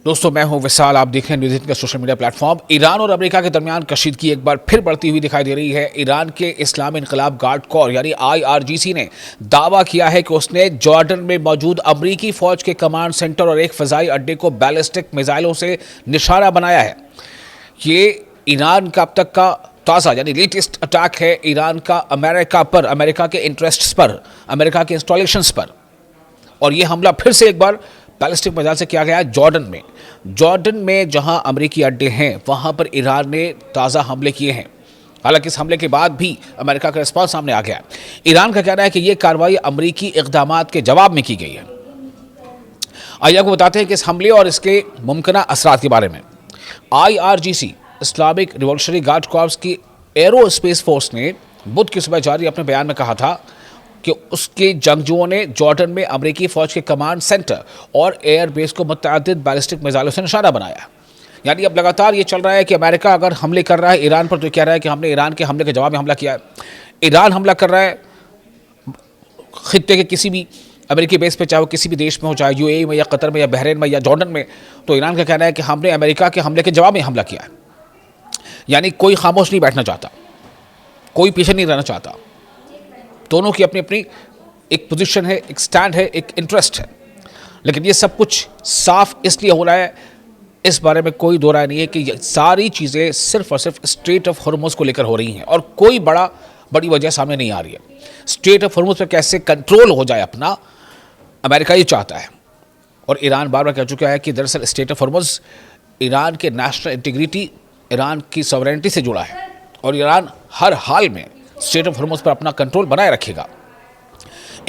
दोस्तों, मैं हूं विशाल। आप देख रहे हैं न्यूज़ 18 का सोशल मीडिया प्लेटफॉर्म। ईरान और अमेरिका के दरमियान कशीदगी एक बार फिर बढ़ती हुई दिखाई दे रही है। ईरान के इस्लामी इनकलाब गार्ड कोर यानी IRGC ने दावा किया है कि उसने जॉर्डन में मौजूद अमेरिकी फौज के कमांड सेंटर और एक फ़िज़ाई अड्डे को बैलिस्टिक मिसाइलों से निशाना बनाया है। ये ईरान का अब तक का ताज़ा यानी लेटेस्ट अटैक है ईरान का अमेरिका के इंटरेस्ट्स पर, अमेरिका के इंस्टॉलेशंस पर। और ये हमला फिर से एक बार बैलिस्टिक मिसाइल से किया गया है जॉर्डन में जहां अमेरिकी अड्डे हैं वहां पर ईरान ने ताज़ा हमले किए हैं। हालांकि इस हमले के बाद भी अमेरिका का रिस्पॉन्स सामने आ गया। ईरान का कहना है कि यह कार्रवाई अमेरिकी इक़दामात के जवाब में की गई है। आइए आपको बताते हैं कि इस हमले और इसके मुमकिना असरात के बारे में। IRGC Islamic revolutionary guard corps की एरोस्पेस फोर्स ने बुध की सुबह जारी अपने बयान में कहा था कि उसके जंगजुओं ने जॉर्डन में अमेरिकी फौज के कमांड सेंटर और एयर बेस को मुतअद्दिद बैलिस्टिक मिसाइलों से निशाना बनाया। यानी अब लगातार ये चल रहा है कि अमेरिका अगर हमले कर रहा है ईरान पर तो कह रहा है कि हमने ईरान के हमले के जवाब में हमला किया है। ईरान हमला कर रहा है खित्ते के किसी भी अमेरिकी बेस पे, चाहे वो किसी भी देश में हो, चाहे UAE में या कतर में या बहरीन में या जॉर्डन में, तो ईरान का कहना है कि हमने अमेरिका के हमले के जवाब में हमला किया है। यानी कोई खामोश नहीं बैठना चाहता, कोई पीछे नहीं रहना चाहता। दोनों की अपनी अपनी एक पोजीशन है, एक स्टैंड है, एक इंटरेस्ट है। लेकिन ये सब कुछ साफ इसलिए हो रहा है, इस बारे में कोई दो राय नहीं है कि ये सारी चीज़ें सिर्फ और सिर्फ स्ट्रेट ऑफ हॉर्मुज़ को लेकर हो रही हैं और कोई बड़ी वजह सामने नहीं आ रही है। स्ट्रेट ऑफ हॉर्मुज़ पर कैसे कंट्रोल हो जाए अपना, अमेरिका ये चाहता है। और ईरान बार बार कह चुका है कि दरअसल स्ट्रेट ऑफ हॉर्मुज़ ईरान के नेशनल इंटीग्रिटी, ईरान की सॉवरेनिटी से जुड़ा है और ईरान हर हाल में स्ट्रेट ऑफ हॉर्मुज़ पर अपना कंट्रोल बनाए रखेगा।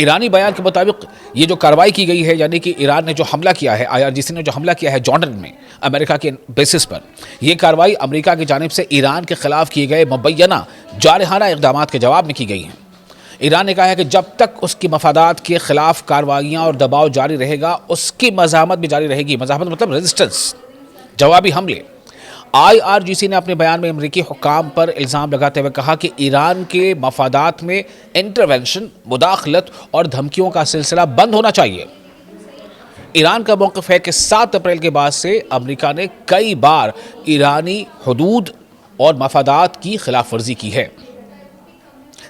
ईरानी बयान के मुताबिक ये जो कार्रवाई की गई है, यानी कि ईरान ने जो हमला किया है, IRGC ने जो हमला किया है जॉर्डन में अमेरिका के बेसिस पर, यह कार्रवाई अमेरिका की जानिब से ईरान के खिलाफ किए गए मुबैना जारहाना इक़दामात के जवाब में की गई हैं। ईरान ने कहा है कि जब तक उसकी मफादात के खिलाफ कार्रवाइयाँ और दबाव जारी रहेगा, उसकी मज़ाहमत भी जारी रहेगी। मज़ाहमत मतलब रेजिस्टेंस, जवाबी हमले। IRGC ने अपने बयान में अमेरिकी हुकाम पर इल्ज़ाम लगाते हुए कहा कि ईरान के मफादात में इंटरवेंशन, मुदाखलत और धमकियों का सिलसिला बंद होना चाहिए। ईरान का मौक़िफ़ है कि 7 अप्रैल के बाद से अमेरिका ने कई बार ईरानी हुदूद और मफादात की खिलाफ वर्जी की है।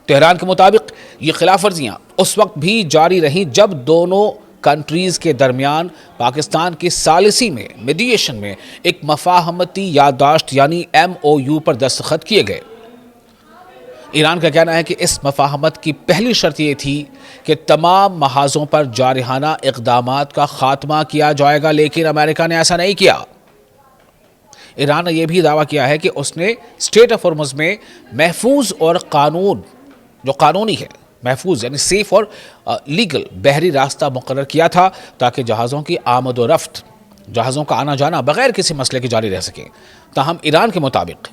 तेहरान के मुताबिक ये खिलाफ वर्जियाँ उस वक्त भी जारी रहीं जब दोनों कंट्रीज़ के दरमियान पाकिस्तान की सालिसी में, मीडिएशन में एक मफाहमती याददाश्त यानी MOU पर दस्तखत किए गए। ईरान का कहना है कि इस मफाहमत की पहली शर्त ये थी कि तमाम महाजों पर जारहाना इक़दामात का खात्मा किया जाएगा, लेकिन अमेरिका ने ऐसा नहीं किया। ईरान ने यह भी दावा किया है कि उसने स्ट्रेट ऑफ हॉर्मुज़ में महफूज और कानूनी है, महफूज यानी सेफ और लीगल बहरी रास्ता मुकर्रर किया था ताकि जहाज़ों की आमद व रफ्त, जहाज़ों का आना जाना बग़ैर किसी मसले के जारी रह सके। ताहम ईरान के मुताबिक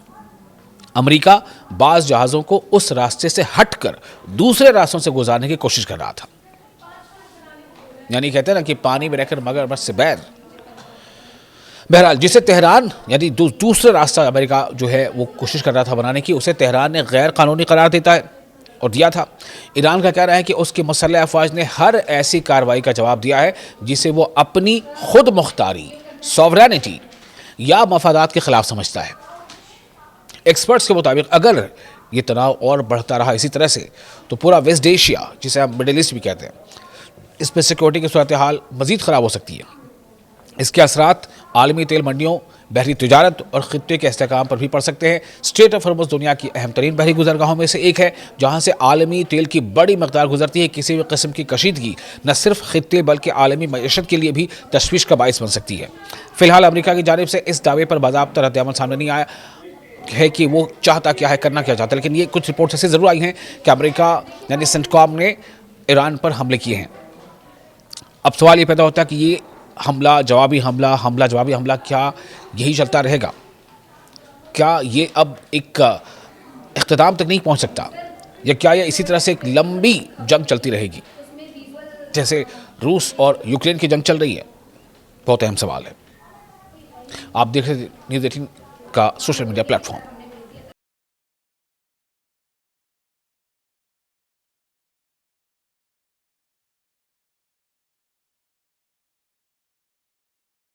अमेरिका बाज़ जहाज़ों को उस रास्ते से हटकर दूसरे रास्तों से गुजारने की कोशिश कर रहा था। यानी कहते हैं ना कि पानी में रहकर मगरमच्छ से बैर। बहरहाल जिसे तेहरान यानी दूसरा रास्ता अमेरिका जो है वो कोशिश कर रहा था बनाने की, उसे तेहरान ने गैर कानूनी करार देता है और दिया था। ईरान का कहना है कि उसकी मुसल्लह अफवाज ने हर ऐसी कार्रवाई का जवाब दिया है जिसे वो अपनी खुद मुख्तारी, सॉवरेनिटी या मफादात के खिलाफ समझता है। एक्सपर्ट्स के मुताबिक अगर ये तनाव और बढ़ता रहा इसी तरह से तो पूरा वेस्ट एशिया, जिसे हम मिडिल ईस्ट भी कहते हैं, इस पर सिक्योरिटी की सूरत हाल मज़ीद ख़राब हो सकती है। इसके असरात आलमी तेल मंडियों, बहरी तिजारत और ख़ित्ते के इस्तेहकाम पर भी पड़ सकते हैं। स्ट्रेट ऑफ हॉर्मुज़ दुनिया की अहम तरीन बहरी गुजरगाहों में से एक है जहाँ से आलमी तेल की बड़ी मकदार गुजरती है। किसी भी किस्म की कशीदगी न सिर्फ खित्ते बल्कि आलमी मईशत के लिए भी तशवीश का बाइस बन सकती है। फ़िलहाल अमेरिका की जानिब से इस दावे पर बाज़ाब्ता रद्द-ए-अमल सामने नहीं आया है कि वो चाहता क्या है, करना क्या चाहता है। लेकिन ये कुछ रिपोर्ट्स ऐसे ज़रूर आई हैं कि अमेरिका यानी सेंटकॉम ने ईरान पर हमले किए हैं। अब सवाल ये पैदा होता है कि ये हमला जवाबी हमला क्या यही चलता रहेगा? क्या ये अब एक इख्तिताम तक नहीं पहुंच सकता, या क्या ये इसी तरह से एक लंबी जंग चलती रहेगी जैसे रूस और यूक्रेन की जंग चल रही है? बहुत अहम सवाल है। आप देख रहे न्यूज़ 18 का सोशल मीडिया प्लेटफॉर्म।